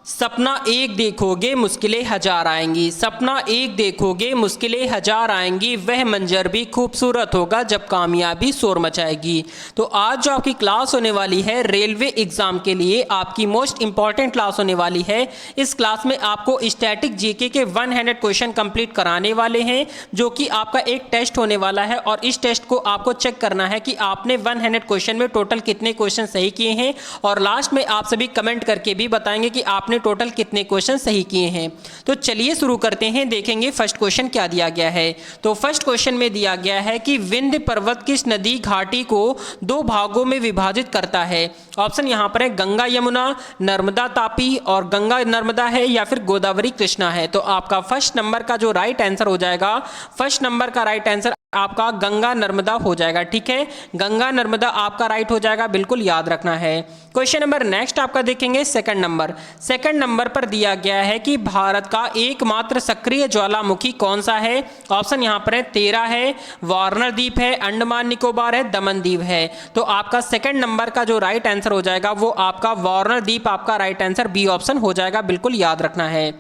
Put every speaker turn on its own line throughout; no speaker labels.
सपना एक देखोगे मुश्किलें हजार आएंगी, सपना एक देखोगे मुश्किलें हजार आएंगी, वह मंजर भी खूबसूरत होगा जब कामयाबी शोर मचाएगी। तो आज जो आपकी क्लास होने वाली है रेलवे एग्जाम के लिए आपकी मोस्ट इंपॉर्टेंट क्लास होने वाली है। इस क्लास में आपको स्टैटिक जीके के 100 क्वेश्चन कंप्लीट कराने वाले हैं, जो कि आपका एक टेस्ट होने वाला है और इस टेस्ट को आपको चेक करना है कि आपने 100 क्वेश्चन में टोटल कितने क्वेश्चन सही किए हैं और लास्ट में आप सभी कमेंट करके भी बताएंगे कि आपने टोटल कितने क्वेश्चन सही किए हैं। तो चलिए शुरू करते हैं, देखेंगे फर्स्ट क्वेश्चन क्या दिया गया है। तो फर्स्ट क्वेश्चन में दिया गया है कि विंध्य पर्वत किस नदी घाटी को दो भागों में विभाजित करता है। ऑप्शन यहां पर है गंगा यमुना, नर्मदा तापी और गंगा नर्मदा है या फिर गोदावरी कृष्णा है। तो आपका फर्स्ट नंबर का जो राइट आंसर हो जाएगा, फर्स्ट नंबर का राइट आंसर आपका गंगा नर्मदा हो जाएगा। ठीक है, गंगा नर्मदा आपका राइट हो जाएगा, बिल्कुल याद रखना है। क्वेश्चन नंबर नेक्स्ट आपका देखेंगे सेकंड नंबर पर दिया गया है कि भारत का एकमात्र सक्रिय ज्वालामुखी कौन सा है। ऑप्शन यहां पर है 13 है, वार्नर द्वीप है, अंडमान निकोबार है, दमन द्वीप है। तो आपका सेकंड नंबर का जो राइट आंसर हो जाएगा वो आपका वार्नर द्वीप आपका राइट आंसर बी ऑप्शन हो जाएगा, बिल्कुल याद रखना है।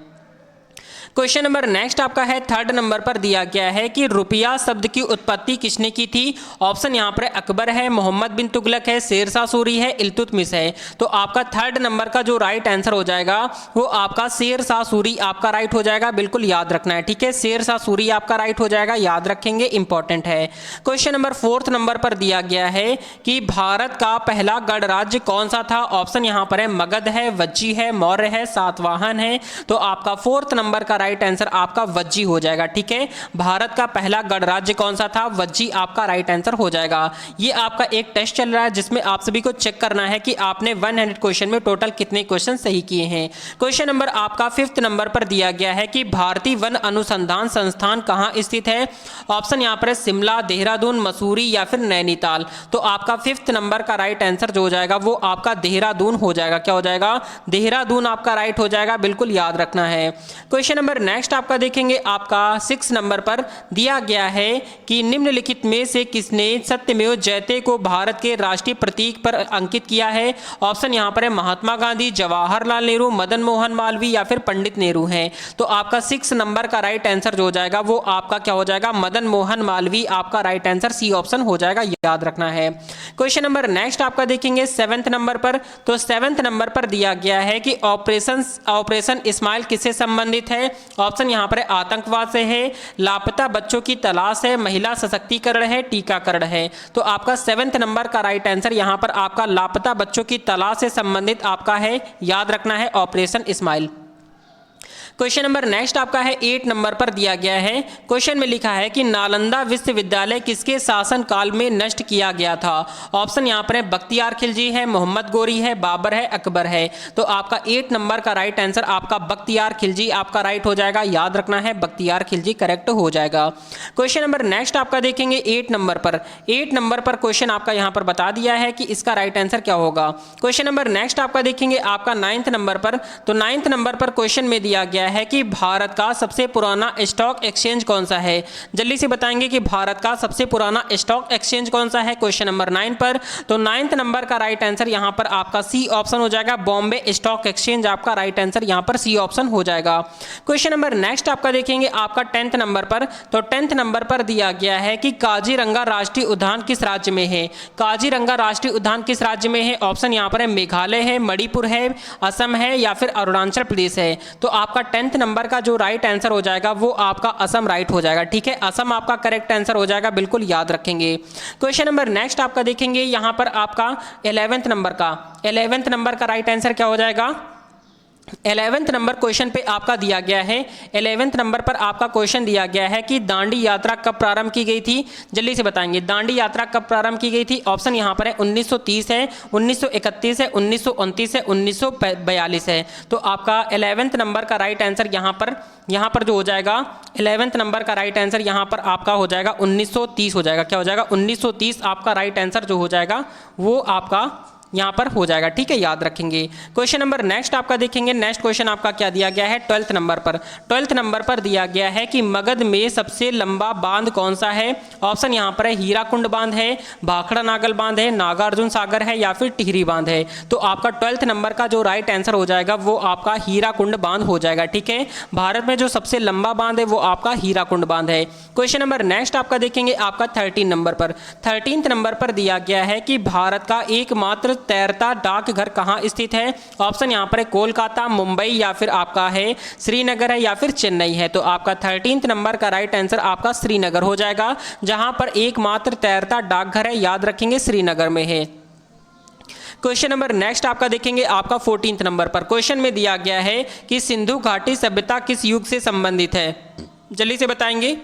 क्वेश्चन नंबर नेक्स्ट आपका है थर्ड नंबर पर दिया गया है कि रुपया शब्द की उत्पत्ति किसने की थी। ऑप्शन यहां पर अकबर है, मोहम्मद बिन तुगलक है, शेरशाह सूरी है, इल्तुतमिश है। तो आपका थर्ड नंबर का जो राइट आंसर हो जाएगा वो आपका शेरशाह सूरी आपका राइट हो जाएगा, बिल्कुल याद रखना है। ठीक है, शेरशाह सूरी आपका राइट हो जाएगा, याद रखेंगे, इंपॉर्टेंट है। क्वेश्चन नंबर फोर्थ नंबर पर दिया गया है कि भारत का पहला गणराज्य कौन सा था। ऑप्शन यहां पर है मगध है, वज्जी है, मौर्य है, सातवाहन है। तो आपका फोर्थ नंबर का राइट आंसर आपका वज्जी हो जाएगा। ठीक है, भारत का पहला गणराज्य कौन सा था, वज्जी आपका राइट आंसर हो जाएगा। ये आपका एक टेस्ट चल रहा है जिसमें आप सभी को चेक करना है कि आपने 100 क्वेश्चन में टोटल कितने क्वेश्चन सही किए हैं। क्वेश्चन नंबर आपका फिफ्थ नंबर पर दिया गया है कि भारतीय वन अनुसंधान संस्थान कहां स्थित है। ऑप्शन यहां पर है शिमला, देहरादून, मसूरी या फिर नैनीताल। तो आपका फिफ्थ नंबर का राइट आंसर जो हो जाएगा वो आपका देहरादून हो जाएगा। क्या हो जाएगा, देहरादून आपका राइट हो जाएगा, बिल्कुल याद रखना है। क्वेश्चन नंबर नेक्स्ट आपका देखेंगे, आपका 6 नंबर पर दिया गया है कि निम्नलिखित में से किसने सत्यमेव जयते को भारत के राष्ट्रीय प्रतीक पर अंकित किया है। ऑप्शन यहां पर है महात्मा गांधी, जवाहरलाल नेहरू, मदन मोहन मालवीय या फिर पंडित नेहरू हैं। तो आपका 6 नंबर का राइट आंसर जो हो जाएगा वो आपका क्या हो जाएगा, मदन मोहन मालवीय आपका राइट आंसर सी ऑप्शन हो जाएगा, याद रखना है। क्वेश्चन नंबर नेक्स्ट आपका देखेंगे 7th नंबर पर। तो 7th नंबर पर दिया गया है कि ऑपरेशन इस्माइल किससे संबंधित है। ऑप्शन यहां पर आतंकवाद से है, लापता बच्चों की तलाश है, महिला सशक्तिकरण है, टीकाकरण है। तो आपका 7th नंबर का राइट आंसर यहां पर आपका लापता बच्चों की तलाश से संबंधित आपका है, याद रखना है, operation smile. Question number next आपका है 8 नंबर पर दिया गया है। क्वेश्चन में लिखा है कि नालंदा विश्वविद्यालय किसके शासन काल में नष्ट किया गया था। ऑप्शन यहां पर है बख्तियार खिलजी है, मोहम्मद गोरी है, बाबर है, अकबर है। तो आपका 8 नंबर का राइट आंसर आपका बख्तियार खिलजी आपका राइट हो जाएगा, याद रखना है, बख्तियार खिलजी करेक्ट हो जाएगा। क्वेश्चन नंबर नेक्स्ट आपका देखेंगे 8 नंबर पर। 8 नंबर पर क्वेश्चन आपका यहां पर बता दिया है कि इसका राइट आंसर क्या होगा। क्वेश्चन नंबर नेक्स्ट आपका देखेंगे आपका 9th नंबर पर। तो 9th नंबर पर क्वेश्चन में दिया गया है कि भारत का सबसे पुराना स्टॉक एक्सचेंज कौन सा है। जल्दी से बताएंगे कि भारत का सबसे पुराना स्टॉक एक्सचेंज कौन सा है क्वेश्चन नंबर 9 पर। तो 9th नंबर का राइट आंसर यहां पर आपका सी ऑप्शन हो जाएगा, बॉम्बे स्टॉक एक्सचेंज आपका राइट आंसर यहां पर सी ऑप्शन हो जाएगा। क्वेश्चन नंबर नेक्स्ट आपका देखेंगे आपका 10th नंबर पर। तो 10th नंबर पर दिया गया है कि काजीरंगा राष्ट्रीय उद्यान किस राज्य में है। काजीरंगा राष्ट्रीय उद्यान किस राज्य में है। ऑप्शन यहां पर है मेघालय है, मणिपुर है, असम है या फिर अरुणाचल प्रदेश है। तो आपका 10th नंबर का जो राइट आंसर हो जाएगा वो आपका असम राइट हो जाएगा। ठीक है, असम आपका करेक्ट आंसर हो जाएगा, बिल्कुल याद रखेंगे। क्वेश्चन नंबर नेक्स्ट आपका देखेंगे यहां पर आपका 11th नंबर का राइट आंसर क्या हो जाएगा। 11th नंबर क्वेश्चन पे आपका दिया गया है, 11th नंबर पर आपका क्वेश्चन दिया गया है कि दांडी यात्रा कब प्रारंभ की गई थी। जल्दी से बताएंगे दांडी यात्रा कब प्रारंभ की गई थी। ऑप्शन यहां पर है 1930 है, 1931 है, 1929 है, 1942 है। तो आपका 11th नंबर का राइट आंसर यहां पर जो हो जाएगा 11th नंबर का राइट आंसर यहां पर आपका हो जाएगा 1930 हो जाएगा। क्या हो जाएगा, 1930 आपका राइट आंसर जो हो जाएगा वो आपका यहाँ पर हो जाएगा, ठीक है, याद रखेंगे। क्वेश्चन नंबर नेक्स्ट आपका देखेंगे। नेक्स्ट क्वेश्चन आपका क्या दिया गया है 12th नंबर पर। 12th नंबर पर दिया गया है कि मगध में सबसे लंबा बांध कौन सा है। ऑप्शन यहाँ पर है हीराकुंड बांध है, भाखड़ा नागल बांध है, नागार्जुन सागर है या फिर टिहरी बांध है। तो आपका 12th नंबर का जो राइट आंसर हो जाएगा वो आपका हीराकुंड बांध हो जाएगा, ठीक है। भारत में जो सबसे लंबा बांध है वो आपका हीराकुंड बांध है। क्वेश्चन नंबर नेक्स्ट आपका देखेंगे आपका 13 नंबर पर। 13th नंबर पर दिया गया है कि भारत का एकमात्र तैरता डाकघर कहाँ स्थित है। ऑप्शन यहाँ पर है कोलकाता, मुंबई या फिर आपका है श्रीनगर है या फिर चेन्नई है। तो आपका 13th नंबर का राइट आंसर आपका श्रीनगर हो जाएगा, जहां पर एकमात्र तैरता डाकघर है, याद रखेंगे श्रीनगर में है। क्वेश्चन नंबर नेक्स्ट आपका देखेंगे आपका 14th नंबर पर। क्वेश्चन में दिया गया है कि सिंधु घाटी सभ्यता किस युग से संबंधित है। जल्दी से बताएंगे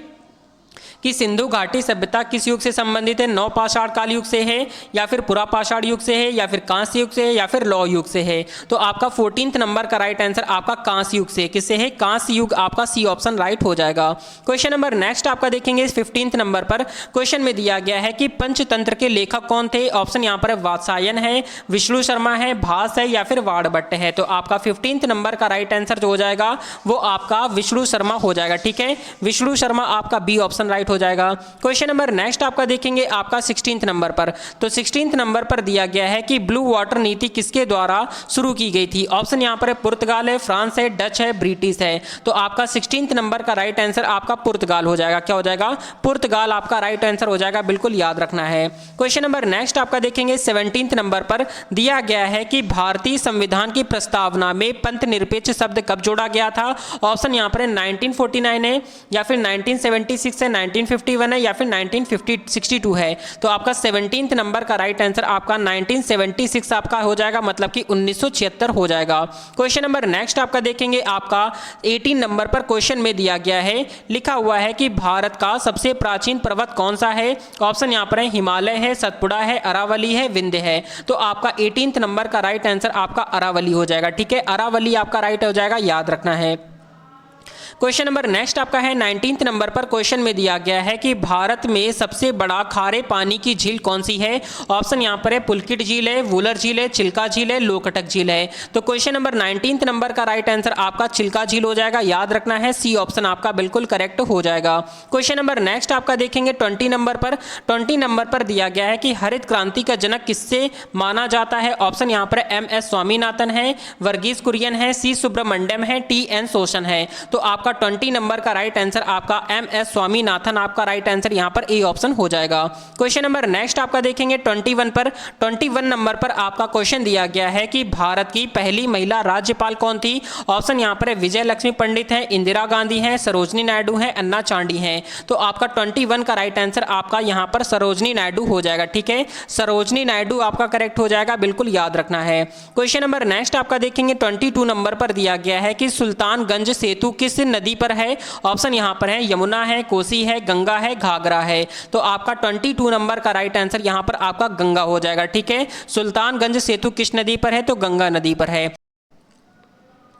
कि सिंधु घाटी सभ्यता किस युग से संबंधित है। नवपाषाण काल युग से है या फिर पुरापाषाण युग से है या फिर कांस्य युग से है या फिर लौह युग से है। तो आपका 14th नंबर का राइट आंसर आपका कांस्य युग से, किससे है, कांस्य युग, आपका सी ऑप्शन राइट हो जाएगा। क्वेश्चन नंबर नेक्स्ट आपका देखेंगे 15th नंबर पर। क्वेश्चन में दिया गया है कि पंचतंत्र के लेखक कौन थे। ऑप्शन यहाँ पर वात्सायन है, विष्णु शर्मा है, भास है या फिर वाणभट्ट है। तो आपका 15th नंबर का राइट आंसर जो हो जाएगा वो आपका विष्णु शर्मा हो जाएगा, ठीक है। विष्णु शर्मा आपका बी ऑप्शन राइट हो जाएगा। क्वेश्चन नंबर नेक्स्ट आपका देखेंगे आपका 16th नंबर पर। तो 16th नंबर पर दिया गया है कि ब्लू वाटर नीति किसके द्वारा शुरू की गई थी। ऑप्शन यहां पर है पुर्तगाल है, फ्रांस है, डच है, ब्रिटिश है। तो आपका 16th नंबर का राइट आंसर आपका पुर्तगाल हो जाएगा। क्या हो जाएगा, पुर्तगाल आपका राइट आंसर हो जाएगा, बिल्कुल याद रखना है। क्वेश्चन नंबर नेक्स्ट आपका देखेंगे 17th नंबर पर। दिया गया है कि भारतीय संविधान की प्रस्तावना में पंथ निरपेक्ष शब्द कब जोड़ा गया था। ऑप्शन यहां पर 1949 है या फिर 1976 है, 1951 है या फिर 1962 है। तो आपका 17th नंबर का राइट आंसर आपका 1976 आपका हो जाएगा, मतलब कि 1976 हो जाएगा। क्वेश्चन नंबर नेक्स्ट आपका देखेंगे आपका 18 नंबर पर। क्वेश्चन में दिया गया है, लिखा हुआ है कि भारत का सबसे प्राचीन पर्वत कौन सा है। ऑप्शन यहाँ पर है हिमालय है, सतपुड़ा है, अरावली है, विंध्य है। तो आपका 18th नंबर का राइट आंसर आपका अरावली हो जाएगा, ठीक है। अरावली आपका राइट हो जाएगा, याद रखना है। क्वेश्चन नंबर नेक्स्ट आपका है 19th नंबर पर। क्वेश्चन में दिया गया है कि भारत में सबसे बड़ा खारे पानी की झील कौन सी है। ऑप्शन यहाँ पर है पुलकित झील है, वुलर झील है, चिल्का झील है, लोकटक झील है। तो क्वेश्चन नंबर 19th नंबर का राइट आंसर आपका चिल्का झील हो जाएगा, याद रखना है, सी ऑप्शन आपका बिल्कुल करेक्ट हो जाएगा। क्वेश्चन नंबर नेक्स्ट आपका देखेंगे 20 नंबर पर। 20 नंबर पर दिया गया है कि हरित क्रांति का जनक किससे माना जाता है। ऑप्शन यहाँ पर MS स्वामीनाथन है, वर्गीस कुरियन है, C सुब्रमण्यम है, TN शोषण है। तो आपका 20 नंबर का राइट आंसर आपका MS स्वामीनाथन आपका राइट आंसर यहां पर ए ऑप्शन हो जाएगा। क्वेश्चन नंबर नेक्स्ट आपका देखेंगे 21 पर। 21 नंबर पर आपका क्वेश्चन दिया गया है कि भारत की पहली महिला राज्यपाल कौन थी। ऑप्शन यहां पर है विजय लक्ष्मी पंडित है, इंदिरा गांधी है, सरोजनी नायडू है, अन्ना चांडी है। तो आपका 21 का राइट आंसर आपका यहां पर सरोजनी नायडू हो जाएगा, ठीक है। सरोजनी नायडू आपका करेक्ट हो जाएगा, बिल्कुल याद रखना है। क्वेश्चन नंबर नेक्स्ट आपका देखेंगे 22 नंबर पर दिया गया है कि सुल्तानगंज सेतु किस नदी पर है। ऑप्शन यहां पर है यमुना है, कोसी है, गंगा है, घाघरा है। तो आपका 22 नंबर का राइट आंसर यहां पर आपका गंगा हो जाएगा, ठीक है। सुल्तानगंज सेतु किस नदी पर है, तो गंगा नदी पर है।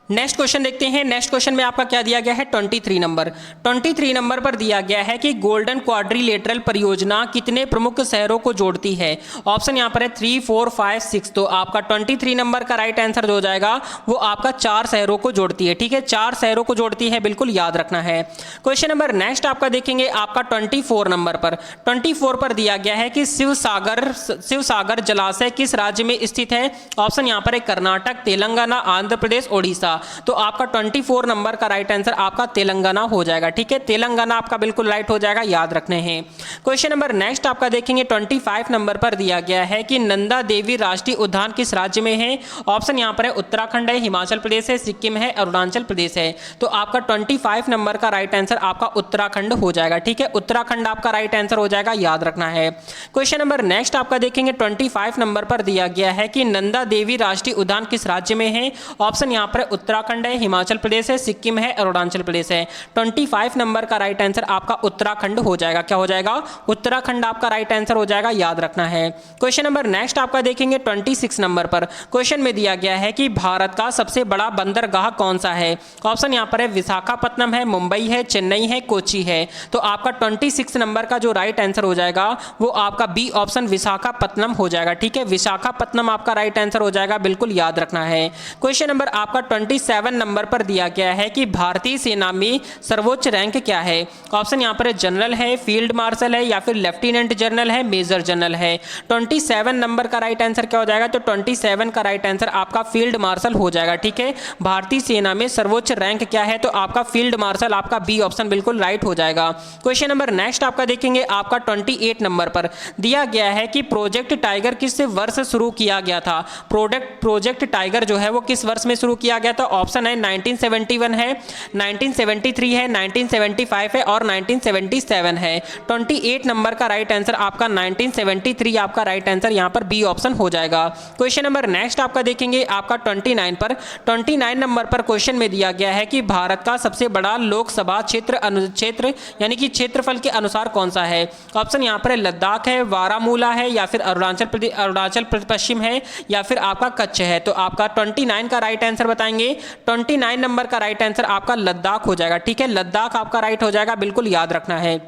नेक्स्ट क्वेश्चन देखते हैं। नेक्स्ट क्वेश्चन में आपका क्या दिया गया है 23 नंबर। 23 नंबर पर दिया गया है कि गोल्डन क्वाड्रिलेटरल परियोजना कितने प्रमुख शहरों को जोड़ती है। ऑप्शन यहां पर है 3, 4, 5, 6। तो आपका 23 नंबर का राइट आंसर जो हो जाएगा वो आपका 4 शहरों को जोड़ती है, ठीक है। 4 शहरों को जोड़ती है, बिल्कुल याद रखना है। क्वेश्चन नंबर नेक्स्ट आपका देखेंगे आपका 24 नंबर पर। 24 पर दिया गया है कि शिवसागर जलाशय किस राज्य में स्थित है। ऑप्शन यहां पर है कर्नाटक, तेलंगाना, आंध्र प्रदेश, ओडिशा। तो आपका 24 नंबर का राइट आंसर आपका तेलंगाना हो जाएगा, ठीक है। तेलंगाना आपका बिल्कुल राइट हो जाएगा, याद रखने हैं। क्वेश्चन नंबर नेक्स्ट आपका देखेंगे 25 नंबर पर दिया गया है कि नंदा देवी राष्ट्रीय उद्यान किस राज्य में है। ऑप्शन यहां पर है उत्तराखंड है, हिमाचल प्रदेश है, सिक्किम है, अरुणाचल प्रदेश है। तो आपका 25 नंबर का राइट आंसर आपका उत्तराखंड हो जाएगा, ठीक है। उत्तराखंड आपका राइट आंसर हो जाएगा, याद रखना है। क्वेश्चन नंबर नेक्स्ट आपका देखेंगे 25 नंबर पर दिया गया है कि नंदा देवी राष्ट्रीय उद्यान किस राज्य में है। ऑप्शन यहां पर उत्तराखंड है, हिमाचल प्रदेश है, सिक्किम है, अरुणाचल प्रदेश है। 25 नंबर का राइट आंसर आपका उत्तराखंड हो जाएगा। क्या हो जाएगा? उत्तराखंड आपका राइट आंसर हो जाएगा, याद रखना है। क्वेश्चन नंबर नेक्स्ट आपका देखेंगे 26 नंबर पर। क्वेश्चन में दिया गया है कि भारत का सबसे बड़ा बंदरगाह कौन सा है? ऑप्शन यहाँ पर है विशाखापत्तनम है, मुंबई है, चेन्नई है, कोची है। तो आपका 26 नंबर का जो राइट आंसर हो जाएगा वो आपका बी ऑप्शन विशाखापत्तनम हो जाएगा। ठीक है, विशाखापत्तनम आपका राइट आंसर हो जाएगा, बिल्कुल याद रखना है। क्वेश्चन नंबर आपका 27 नंबर पर दिया गया है कि भारतीय सेना में सर्वोच्च रैंक क्या है? ऑप्शन यहाँ पर जनरल है, फील्ड मार्शल है, या फिर लेफ्टिनेंट जनरल है, मेजर जनरल है। 27 नंबर का राइट आंसर क्या हो जाएगा? तो 27 का राइट आंसर आपका फील्ड मार्शल हो जाएगा। ठीक है, भारतीय सेना में सर्वोच्च रैंक क्या है? तो आपका फील्ड मार्शल, आपका बी ऑप्शन बिल्कुल राइट हो जाएगा। क्वेश्चन नंबर नेक्स्ट आपका देखेंगे आपका 28 नंबर पर दिया गया है कि प्रोजेक्ट टाइगर किस वर्ष शुरू किया गया था? प्रोजेक्ट टाइगर जो है वो किस वर्ष में शुरू किया गया था? ऑप्शन है 1971 है, 1973 है, 1975 है और 1977 है। 28 नंबर का राइट आंसर आपका 1973 आपका राइट आंसर यहाँ पर बी ऑप्शन हो जाएगा। क्वेश्चन नंबर नेक्स्ट आपका देखेंगे आपका 29 पर। 29 नंबर पर क्वेश्चन में दिया गया है कि भारत का सबसे बड़ा लोकसभा क्षेत्र यानी कि क्षेत्रफल के अनुसार कौन सा है? ऑप्शन यहाँ पर लद्दाख है, बारामूला है, या फिर अरुणाचल पश्चिम है, या फिर आपका कच्छ है। तो आपका 29 का राइट आंसर बताएंगे। 29 नंबर का राइट आंसर आपका लद्दाख हो जाएगा। ठीक है, लद्दाख आपका राइट हो जाएगा, बिल्कुल याद रखना है।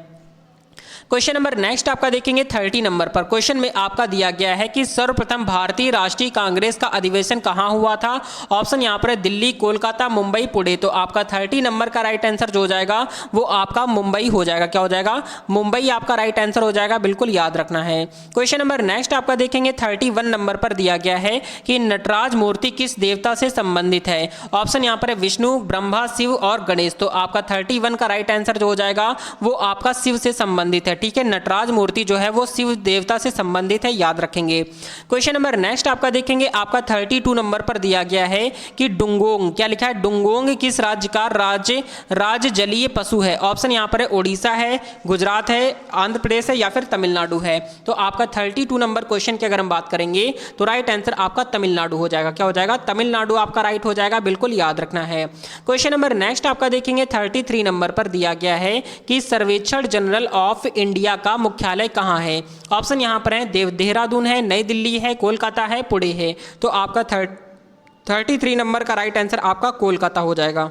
क्वेश्चन नंबर नेक्स्ट आपका देखेंगे 30 नंबर पर। क्वेश्चन में आपका दिया गया है कि सर्वप्रथम भारतीय राष्ट्रीय कांग्रेस का अधिवेशन कहां हुआ था? ऑप्शन यहां पर है दिल्ली, कोलकाता, मुंबई, पुणे। तो आपका 30 नंबर का राइट आंसर जो हो जाएगा वो आपका मुंबई हो जाएगा। क्या हो जाएगा? मुंबई आपका राइट आंसर हो जाएगा, बिल्कुल याद रखना है। क्वेश्चन नंबर नेक्स्ट आपका देखेंगे 31 नंबर पर दिया गया है कि नटराज मूर्ति किस देवता से संबंधित है? ऑप्शन यहां पर है विष्णु, ब्रह्मा, शिव और गणेश। तो आपका 31 का राइट आंसर जो हो जाएगा वो आपका शिव से संबंधित है। ठीक है, नटराज मूर्ति जो है वो शिव देवता से संबंधित है, याद रखेंगे। क्वेश्चन नंबर नेक्स्ट आपका देखेंगे आपका 32 नंबर पर दिया गया है कि डुंगोंग, क्या लिखा है? डुंगोंग किस राज्य का राज्य जलीय पशु है? ऑप्शन यहाँ पर है ओडिशा है, गुजरात है, आंध्र प्रदेश है, या फिर तमिलनाडु है। तो आपका 32 नंबर क्वेश्चन की अगर हम बात करेंगे तो राइट आंसर आपका तमिलनाडु हो जाएगा। क्या हो जाएगा? तमिलनाडु आपका राइट हो जाएगा, बिल्कुल याद रखना है। क्वेश्चन नंबर नेक्स्ट आपका देखेंगे 33 नंबर पर दिया गया है कि सर्वेक्षण जनरल ऑफ इंडिया का मुख्यालय कहां है? ऑप्शन यहां पर है देहरादून है, नई दिल्ली है, कोलकाता है, पुणे है। तो आपका 33 नंबर का राइट आंसर आपका कोलकाता हो जाएगा।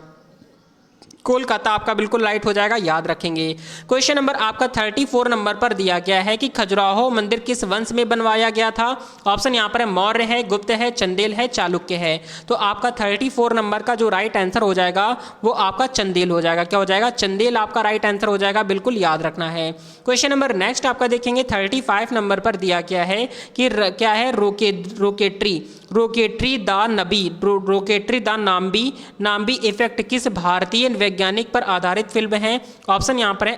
कोलकाता आपका बिल्कुल राइट हो जाएगा, याद रखेंगे। क्वेश्चन नंबर आपका 34 नंबर पर दिया गया है कि खजुराहो मंदिर किस वंश में बनवाया गया था? ऑप्शन यहाँ पर है मौर्य है, गुप्त है, चंदेल है, चालुक्य है। तो आपका 34 नंबर का जो राइट आंसर हो जाएगा वो आपका चंदेल हो जाएगा। क्या हो जाएगा? चंदेल आपका राइट आंसर हो जाएगा, बिल्कुल याद रखना है। क्वेश्चन नंबर नेक्स्ट आपका देखेंगे 35 नंबर पर दिया गया है कि क्या है? रोकेट्री द नाम्बी इफेक्ट किस भारतीय वैज्ञानिक पर आधारित फिल्म है? ऑप्शन यहाँ पर है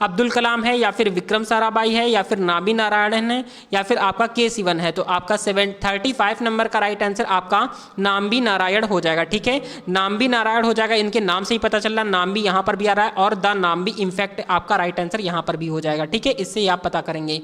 अब्दुल कलाम है, या फिर विक्रम साराभाई है, या फिर नाबी नारायणन है, या फिर आपका के सिवन है। तो आपका 35 नंबर का राइट आंसर आपका नाम्बी नारायण हो जाएगा। ठीक है, नाम्बी नारायण हो जाएगा, इनके नाम से ही पता चल रहा है। नाम्बी यहाँ पर भी आ रहा है और द नाम्बी इफेक्ट आपका राइट आंसर यहाँ पर भी हो जाएगा। ठीक है, इससे आप पता करेंगे।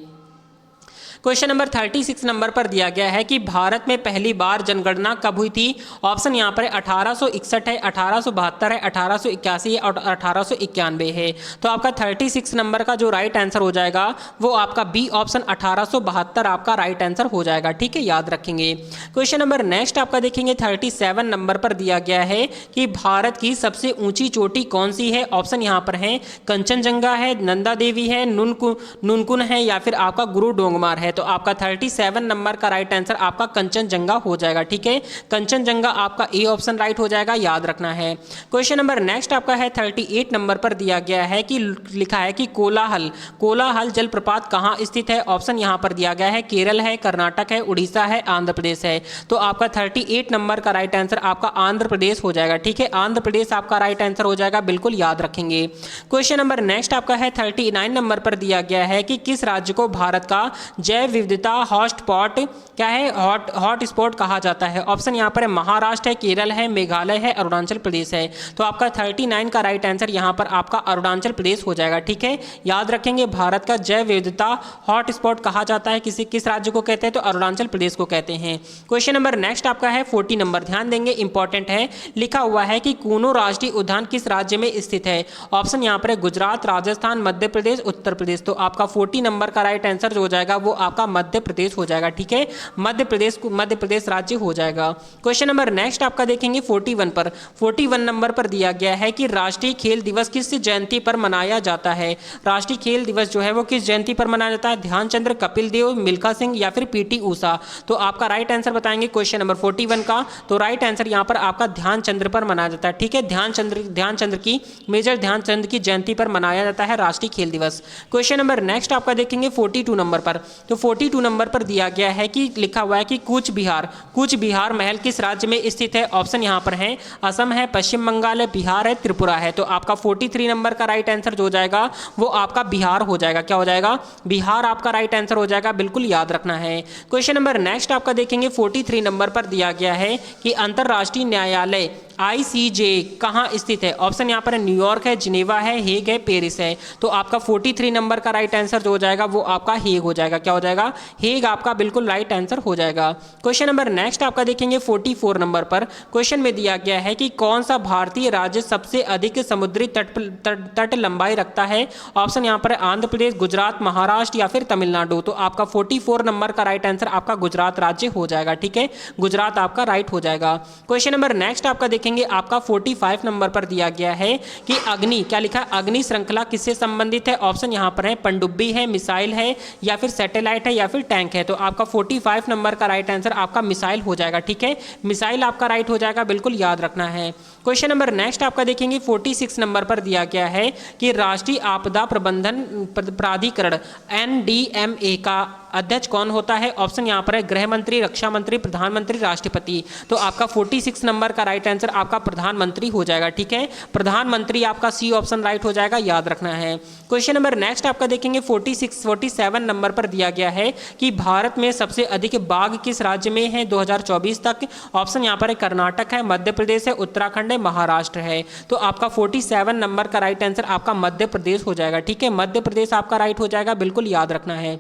क्वेश्चन नंबर 36 नंबर पर दिया गया है कि भारत में पहली बार जनगणना कब हुई थी? ऑप्शन यहाँ पर 1861 है, 1872 है, 1881 है और 1891 है। तो आपका 36 नंबर का जो राइट आंसर हो जाएगा वो आपका बी ऑप्शन 1872 आपका राइट आंसर हो जाएगा। ठीक है, याद रखेंगे। क्वेश्चन नंबर नेक्स्ट आपका देखेंगे 37 नंबर पर दिया गया है कि भारत की सबसे ऊंची चोटी कौन सी है? ऑप्शन यहाँ पर है कंचनजंगा है, नंदा देवी है, नुनकुन है, या फिर आपका गुरु डोंगमार है। तो आपका 37 नंबर का राइट आंसर आपका कंचनजंगा हो जाएगा। ठीक है, कंचनजंगा आपका ए ऑप्शन राइट हो जाएगा, याद रखना है। क्वेश्चन नंबर नेक्स्ट आपका है 38 नंबर पर दिया गया है कि लिखा है कि कोलाहल जलप्रपात कहाँ स्थित है? ऑप्शन यहाँ पर दिया गया है केरल है, कर्नाटक है, उड़ीसा है, आंध्र प्रदेश है। तो आपका 38 नंबर का राइट आंसर आपका आंध्र प्रदेश हो जाएगा। ठीक है, आंध्र प्रदेश आपका राइट आंसर हो जाएगा, बिल्कुल याद रखेंगे। क्वेश्चन नंबर नेक्स्ट आपका है 39 नंबर पर दिया गया है कि किस राज्य को भारत का जैव जैव विविधता हॉटस्पॉट क्या है, हॉट स्पॉट कहा जाता है? ऑप्शन यहाँ पर है महाराष्ट्र है, केरल है, मेघालय है, अरुणाचल प्रदेश है। तो आपका 39 का राइट आंसर यहाँ पर आपका अरुणाचल प्रदेश हो जाएगा। ठीक है, याद रखेंगे भारत का जैव विविधता हॉटस्पॉट कहा जाता है किस राज्य को कहते हैं? तो अरुणाचल प्रदेश को कहते हैं। क्वेश्चन नंबर नेक्स्ट आपका है 40 नंबर, ध्यान देंगे इंपॉर्टेंट है। लिखा हुआ है कि कूनो राष्ट्रीय उद्यान किस राज्य में स्थित है? ऑप्शन यहाँ पर है गुजरात, राजस्थान, मध्य प्रदेश, उत्तर प्रदेश। तो आपका 40 नंबर का राइट आंसर जो हो जाएगा वो आपका मध्य प्रदेश हो जाएगा। ठीक है, मध्य प्रदेश राज्य हो जाएगा। क्वेश्चन नंबर नेक्स्ट आपका देखेंगे 41 पर। 41 नंबर पर दिया गया है कि राष्ट्रीय खेल दिवस किस जयंती पर मनाया जाता है? राष्ट्रीय खेल दिवस जो है वो किस जयंती पर मनाया जाता है? ध्यानचंद्र, कपिल देव, मिल्खा सिंह या फिर पीटी ऊषा। तो आपका राइट आंसर बताएंगे क्वेश्चन नंबर 41 का। तो राइट आंसर यहाँ पर आपका ध्यानचंद्र पर मनाया जाता है। ठीक है, ध्यानचंद्र की मेजर ध्यानचंद की जयंती पर मनाया जाता है राष्ट्रीय खेल दिवस। क्वेश्चन नंबर नेक्स्ट आपका देखेंगे 42 नंबर पर। तो 42 नंबर पर दिया गया है कि लिखा हुआ है कि कूच बिहार महल किस राज्य में स्थित है? ऑप्शन यहाँ पर है असम है, पश्चिम बंगाल है, बिहार है, त्रिपुरा है। तो आपका 43 नंबर का राइट आंसर जो हो जाएगा वो आपका बिहार हो जाएगा। क्या हो जाएगा? बिहार आपका राइट आंसर हो जाएगा, बिल्कुल याद रखना है। क्वेश्चन नंबर नेक्स्ट आपका देखेंगे 43 नंबर पर दिया गया है कि अंतर्राष्ट्रीय न्यायालय ICJ कहाँ स्थित है? ऑप्शन यहाँ पर है न्यूयॉर्क है, जिनेवा है, हेग है, पेरिस है। तो आपका 43 नंबर का राइट आंसर जो हो जाएगा वो आपका हेग हो जाएगा। क्या हो जाएगा? हेग आपका बिल्कुल राइट आंसर हो जाएगा। क्वेश्चन नंबर नेक्स्ट आपका देखेंगे 44 नंबर पर। क्वेश्चन में दिया गया है कि कौन सा भारतीय राज्य सबसे अधिक समुद्री तट लंबाई रखता है? ऑप्शन यहाँ पर है आंध्र प्रदेश, गुजरात, महाराष्ट्र या फिर तमिलनाडु। तो आपका 44 नंबर का राइट आंसर आपका गुजरात राज्य हो जाएगा। ठीक है, गुजरात आपका राइट हो जाएगा। क्वेश्चन नंबर नेक्स्ट आपका देखेंगे आपका 45 नंबर पर दिया गया है कि अग्नि, क्या लिखा है? अग्नि श्रृंखला किससे संबंधित है? ऑप्शन यहाँ पर है पनडुब्बी है, मिसाइल है या फिर सैटेलाइट है या फिर टैंक है। तो आपका 45 नंबर का राइट आंसर आपका मिसाइल हो जाएगा। ठीक है, मिसाइल आपका राइट हो जाएगा, बिल्कुल याद रखना है। क्वेश्चन नंबर नेक्स्ट आपका देखेंगे 46 नंबर पर दिया गया है कि राष्ट्रीय आपदा प्रबंधन प्राधिकरण NDMA का अध्यक्ष कौन होता है? ऑप्शन यहाँ पर है गृह मंत्री, रक्षा मंत्री, प्रधानमंत्री, राष्ट्रपति। तो आपका 46 नंबर का राइट आंसर आपका प्रधानमंत्री हो जाएगा। ठीक है, प्रधानमंत्री आपका C ऑप्शन राइट हो जाएगा, याद रखना है। क्वेश्चन नंबर नेक्स्ट आपका देखेंगे 47 नंबर पर दिया गया है कि भारत में सबसे अधिक बाघ किस राज्य में है 2024 तक? ऑप्शन यहाँ पर है कर्नाटक है, मध्य प्रदेश है, उत्तराखंड है, महाराष्ट्र है। तो आपका 47 नंबर का राइट आंसर आपका मध्य प्रदेश हो जाएगा। ठीक है, मध्य प्रदेश आपका राइट हो जाएगा, बिल्कुल याद रखना है।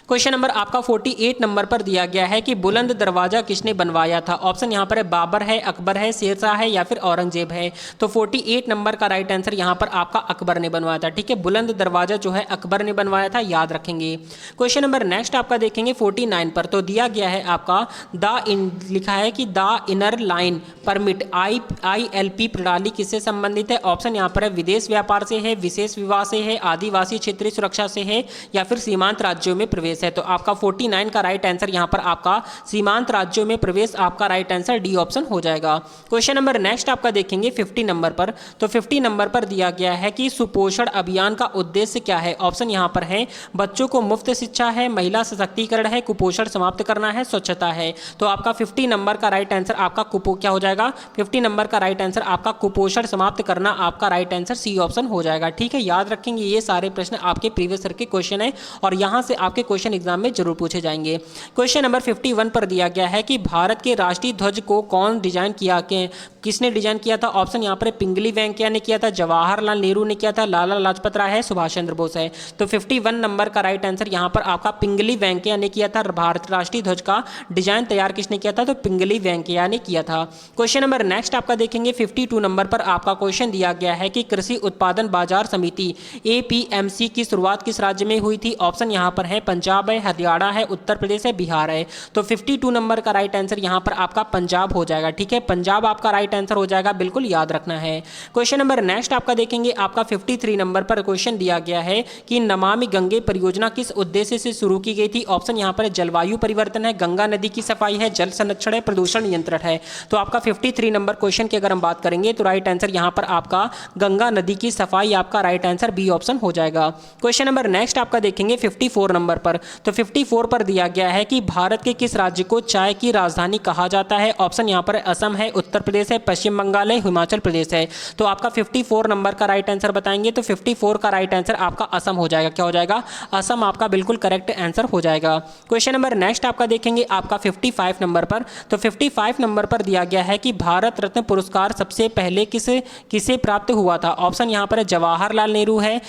क्वेश्चन नंबर आपका 48 नंबर पर दिया गया है कि बुलंद दरवाजा किसने बनवाया था? ऑप्शन यहाँ पर है बाबर है, अकबर है, शेरशाह है या फिर औरंगजेब है। तो 48 नंबर का राइट आंसर यहाँ पर आपका अकबर ने बनवाया था। ठीक है, बुलंद दरवाजा जो है अकबर ने बनवाया था, याद रखेंगे। क्वेश्चन नंबर नेक्स्ट आपका देखेंगे 49 पर। तो दिया गया है आपका लिखा है कि the inner line permit ILP प्रणाली किससे संबंधित है? ऑप्शन यहाँ पर है विदेश व्यापार से है, विशेष विवाह से है, आदिवासी क्षेत्रीय सुरक्षा से है या फिर सीमांत राज्यों में प्रवेश है। तो आपका 49 का राइट आंसर यहां पर आपका सीमांत राज्यों में प्रवेश आपका राइट आंसर डी ऑप्शन हो जाएगा। क्वेश्चन नंबर नेक्स्ट आपका देखेंगे 50 नंबर पर। तो 50 नंबर पर दिया गया है कि सुपोषण अभियान का उद्देश्य क्या है? ऑप्शन यहां पर है बच्चों को मुफ्त शिक्षा है, महिला सशक्तिकरण है, कुपोषण समाप्त करना है, स्वच्छता है। तो आपका 50 नंबर का राइट आंसर आपका क्या हो जाएगा? 50 नंबर का राइट आंसर आपका कुपोषण समाप्त करना आपका राइट आंसर सी ऑप्शन हो जाएगा। ठीक है, याद रखेंगे ये सारे प्रश्न आपके प्रीवियस ईयर के क्वेश्चन है और यहां से आपके क्वेश्चन एग्जाम में जरूर पूछे जाएंगे। क्वेश्चन नंबर 51 पर दिया गया है कि भारत के राष्ट्रीय ध्वज को कौन डिजाइन किया, किसने डिजाइन किया था? ऑप्शन यहाँ पर पिंगली वेंकैया ने किया था, जवाहरलाल नेहरू ने किया था, लाला लाजपत राय है, सुभाष चंद्र बोस है। तो 51 नंबर का राइट आंसर यहाँ पर आपका पिंगली वेंकैया ने किया था। भारत राष्ट्रीय ध्वज का डिजाइन तैयार किसने किया था? तो पिंगली वेंकैया ने किया था। क्वेश्चन नंबर नेक्स्ट आपका देखेंगे 52 नंबर पर आपका क्वेश्चन दिया गया है कि कृषि उत्पादन बाजार समिति APMC की शुरुआत किस राज्य में हुई थी? ऑप्शन यहाँ पर है पंजाब है, हरियाणा है, उत्तर प्रदेश है, बिहार है। तो 52 नंबर का राइट आंसर यहाँ पर आपका पंजाब हो जाएगा। ठीक है, पंजाब आपका राइट आंसर हो जाएगा, बिल्कुल याद रखना है। क्वेश्चन नंबर नेक्स्ट आपका देखेंगे आपका 53 नंबर पर क्वेश्चन दिया गया है कि नमामि गंगे परियोजना किस उद्देश्य से शुरू की गई थी? ऑप्शन यहाँ पर जलवायु परिवर्तन है, गंगा नदी की सफाई है, जल संरक्षण है, प्रदूषण नियंत्रण है। तो आपका 53 नंबर क्वेश्चन की अगर हम बात करेंगे तो राइट आंसर यहाँ पर आपका गंगा नदी की सफाई आपका राइट आंसर बी ऑप्शन हो जाएगा। क्वेश्चन नंबर नेक्स्ट आपका देखेंगे 54 नंबर पर। तो 54 पर दिया गया है कि भारत के किस राज्य को चाय की राजधानी कहा जाता है? ऑप्शन यहाँ पर असम है, उत्तर प्रदेश है, पश्चिम बंगाल है, हिमाचल प्रदेश है। तो आपका 54 नंबर का राइट आंसर बताएंगे तो 54 का राइट आंसर आपका असम हो जाएगा। क्या हो जाएगा? असम आपका बिल्कुल करेक्ट आंसर हो जाएगा। क्वेश्चन नंबर नेक्स्ट आपका देखेंगे आपका 55 नंबर पर। तो 55 नंबर पर दिया गया है कि भारत रत्न पुरस्कार सबसे पहले किसे प्राप्त हुआ था। ऑप्शन यहाँ पर जवाहरलाल नेहरू है,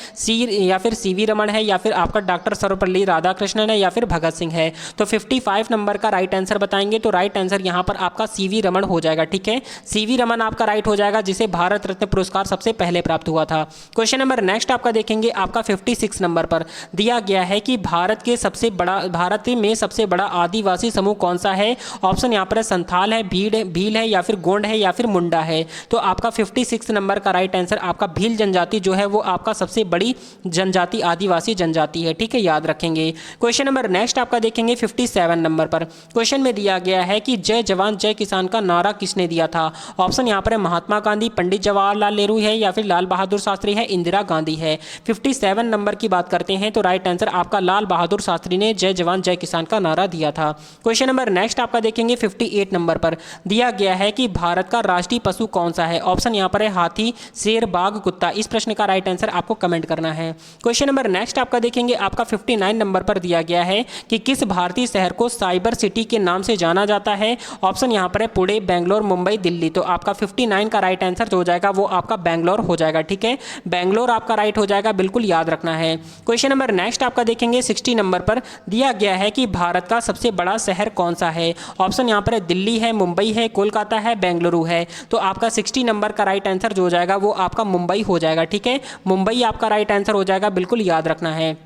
या फिर सीवी रमन है, या फिर आपका डॉक्टर सर्वपल्ली राधाकृष्णन है, या फिर भगत सिंह है। तो 55 नंबर का राइट आंसर बताएंगे तो राइट आंसर यहाँ पर आपका सीवी रमन हो जाएगा। ठीक है, सीवी रमन आपका राइट हो जाएगा, जिसे भारत रत्न पुरस्कार सबसे पहले प्राप्त हुआ था। क्वेश्चन नंबर नेक्स्ट आपका देखेंगे आपका 56 नंबर पर दिया गया है कि भारत में सबसे बड़ा आदिवासी समूह कौन सा है। ऑप्शन यहाँ पर संथाल है, भील है, या फिर गोंड है, या फिर मुंडा है। तो आपका 56 नंबर का राइट आंसर आपका भील जनजाति जो है वो आपका सबसे बड़ी जनजाति आदिवासी जनजाति है। ठीक है, याद रखेंगे। क्वेश्चन नंबर नेक्स्ट आपका देखेंगे 57 नंबर पर। क्वेश्चन में दिया गया है कि जय जवान जय किसान का नारा किसने दिया था। ऑप्शन यहाँ पर महात्मा गांधी, पंडित जवाहरलाल नेहरू है, या फिर लाल बहादुर शास्त्री है, इंदिरा गांधी है। 57 नंबर की बात करते हैं तो राइट आंसर आपका लाल बहादुर शास्त्री ने जय जवान जय किसान का नारा दिया था। क्वेश्चन नंबर नेक्स्ट आपका देखेंगे 58 नंबर पर दिया गया है कि भारत का राष्ट्रीय पशु कौन सा है। ऑप्शन यहाँ पर है हाथी, शेर, बाघ, कुत्ता। इस प्रश्न का राइट आंसर आपको कमेंट करना है। क्वेश्चन नंबर नेक्स्ट आपका देखेंगे आपका 59 नंबर पर दिया गया है कि किस भारतीय शहर को साइबर सिटी के नाम से जाना जाता है। ऑप्शन यहाँ पर है पुणे, बेंगलोर, मुंबई, दिल्ली। तो आपका 59 का राइट आंसर जो हो जाएगा वो आपका बेंगलोर हो जाएगा। ठीक है, बेंगलोर आपका राइट हो जाएगा, बिल्कुल याद रखना है। क्वेश्चन नंबर नेक्स्ट आपका देखेंगे 60 नंबर पर दिया गया है कि भारत का सबसे बड़ा शहर कौन सा है। ऑप्शन यहाँ पर है दिल्ली है, मुंबई है, कोलकाता है, बेंगलुरु है। तो आपका 60 नंबर का राइट आंसर जो हो जाएगा वो आपका मुंबई हो जाएगा। ठीक है, मुंबई आपका राइट आंसर हो जाएगा, बिल्कुल याद रखना है।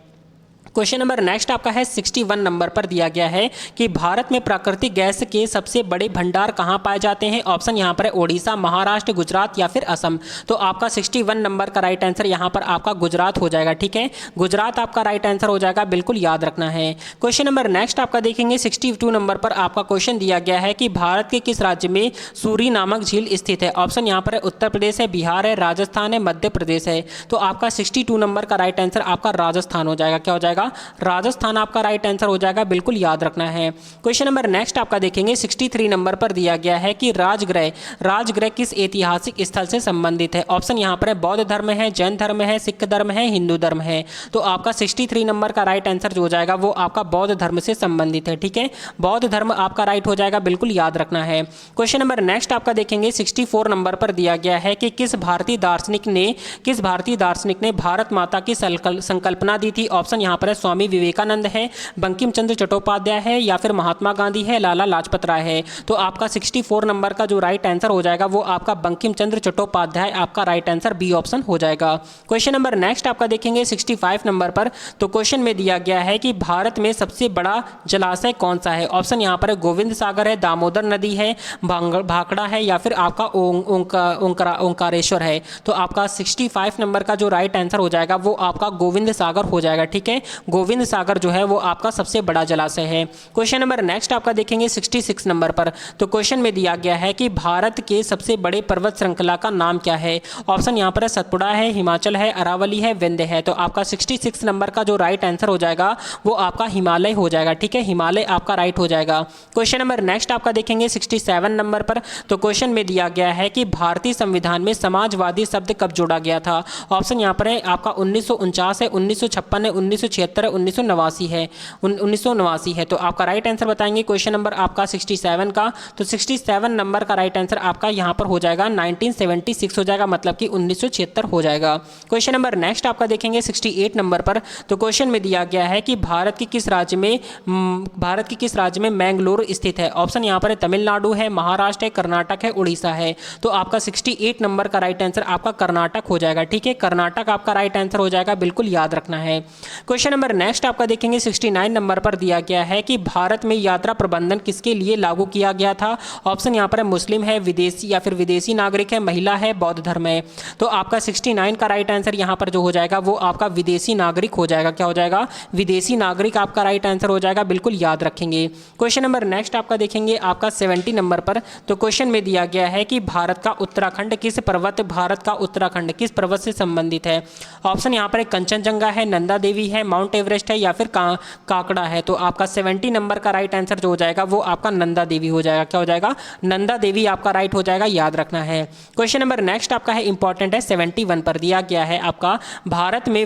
क्वेश्चन नंबर नेक्स्ट आपका है 61 नंबर पर दिया गया है कि भारत में प्राकृतिक गैस के सबसे बड़े भंडार कहाँ पाए जाते हैं। ऑप्शन यहाँ पर है ओडिशा, महाराष्ट्र, गुजरात, या फिर असम। तो आपका 61 नंबर का राइट आंसर यहाँ पर आपका गुजरात हो जाएगा। ठीक है, गुजरात आपका राइट आंसर हो जाएगा, बिल्कुल याद रखना है। क्वेश्चन नंबर नेक्स्ट आपका देखेंगे 62 नंबर पर आपका क्वेश्चन दिया गया है कि भारत के किस राज्य में सूरी नामक झील स्थित है। ऑप्शन यहाँ पर है उत्तर प्रदेश है, बिहार है, राजस्थान है, मध्य प्रदेश है। तो आपका 62 नंबर का राइट आंसर आपका राजस्थान हो जाएगा। क्या हो जाएगा? राजस्थान आपका राइट आंसर हो जाएगा, बिल्कुल याद रखना है। क्वेश्चन नंबर नेक्स्ट आपका देखेंगे 63 नंबर पर दिया गया है कि राजगृह किस ऐतिहासिक स्थल से संबंधित है। ऑप्शन यहाँ पर है बौद्ध धर्म है, जैन धर्म है, सिख धर्म है, हिंदू धर्म है। तो आपका 63 नंबर का राइट आंसर जो हो जाएगा वो आपका बौद्ध धर्म से संबंधित है। ठीक है, बौद्ध धर्म आपका राइट हो जाएगा, बिल्कुल याद रखना है। क्वेश्चन नंबर नेक्स्ट आपका देखेंगे 64 नंबर पर दिया गया है कि किस भारतीय दार्शनिक ने भारत माता की संकल्पना दी थी। ऑप्शन यहाँ पर है स्वामी विवेकानंद है, बंकिम चंद्र चट्टोपाध्याय है, या फिर महात्मा गांधी है, लाला लाजपत राय है। तो आपका 64 नंबर का जो राइट आंसर हो जाएगा वो आपका बंकिम चंद्र चट्टोपाध्याय आपका राइट आंसर बी ऑप्शन हो जाएगा। क्वेश्चन नंबर नेक्स्ट आपका देखेंगे 65 नंबर पर। तो क्वेश्चन में दिया गया है कि भारत में सबसे बड़ा जलाशय कौन सा है। ऑप्शन यहाँ पर गोविंद सागर है, दामोदर नदी है, भाखड़ा है, या फिर आपका ओंकारेश्वर है। तो आपका 65 नंबर का जो राइट आंसर हो जाएगा वो आपका गोविंद सागर हो जाएगा। ठीक है, गोविंद सागर जो है वो आपका सबसे बड़ा जलाशय है। क्वेश्चन नंबर नेक्स्ट आपका देखेंगे 66 नंबर पर। तो क्वेश्चन में दिया गया है कि भारत के सबसे बड़े पर्वत श्रृंखला का नाम क्या है। ऑप्शन यहाँ पर सतपुड़ा है, हिमाचल है, अरावली है, विंध्य है। तो आपका 66 नंबर का जो राइट आंसर हो जाएगा वो आपका हिमालय हो जाएगा। ठीक है, हिमालय आपका राइट हो जाएगा। क्वेश्चन नंबर नेक्स्ट आपका देखेंगे 67 नंबर पर। तो क्वेश्चन में दिया गया है कि भारतीय संविधान में समाजवादी शब्द कब जोड़ा गया था। ऑप्शन यहाँ पर है आपका 1949 है, 1956 है, 1976 है, 1989 है। तो आपका राइट आंसर बताएंगे क्वेश्चन नंबर आपका 67 का। तो 67 नंबर का राइट आंसर आपका यहाँ पर हो जाएगा 1976 हो जाएगा, मतलब कि 1976 हो जाएगा। क्वेश्चन नंबर नेक्स्ट आपका देखेंगे 68 नंबर पर। तो क्वेश्चन में दिया गया है कि भारत के किस राज्य में मैंगलोर स्थित है। ऑप्शन यहाँ पर है तमिलनाडु है, महाराष्ट्र है, कर्नाटक है, उड़ीसा है। तो आपका 68 नंबर का राइट आंसर आपका कर्नाटक हो जाएगा। ठीक है, कर्नाटक आपका राइट आंसर हो जाएगा, बिल्कुल याद रखना है। क्वेश्चन नंबर नेक्स्ट आपका देखेंगे 69 नंबर पर दिया गया है कि भारत में यात्रा प्रबंधन किसके लिए लागू किया गया था। ऑप्शन यहाँ पर है मुस्लिम है, विदेशी या फिर विदेशी नागरिक है, महिला है, बौद्ध धर्म है। तो आपका 69 का राइट आंसर यहाँ पर जो हो जाएगा वो आपका विदेशी नागरिक हो जाएगा। क्या हो जाएगा? विदेशी नागरिक आपका राइट आंसर हो जाएगा, बिल्कुल याद रखेंगे। क्वेश्चन नंबर नेक्स्ट आपका देखेंगे आपका 70 नंबर पर। तो क्वेश्चन में दिया गया है कि भारत का उत्तराखंड किस पर्वत से संबंधित है। ऑप्शन यहाँ पर कंचनजंगा है, नंदा देवी है, माउंट माउंट एवरेस्ट है या फिर काकड़ा है। तो आपका 70 नंबर का राइट आंसर जो हो जाएगा वो आपका नंदा देवी हो जाएगा। क्या हो जाएगा? नंदा देवी आपका राइट हो जाएगा, याद रखना है। क्वेश्चन नंबर नेक्स्ट आपका है, इंपॉर्टेंट है, 71 पर दिया गया है आपका, भारत में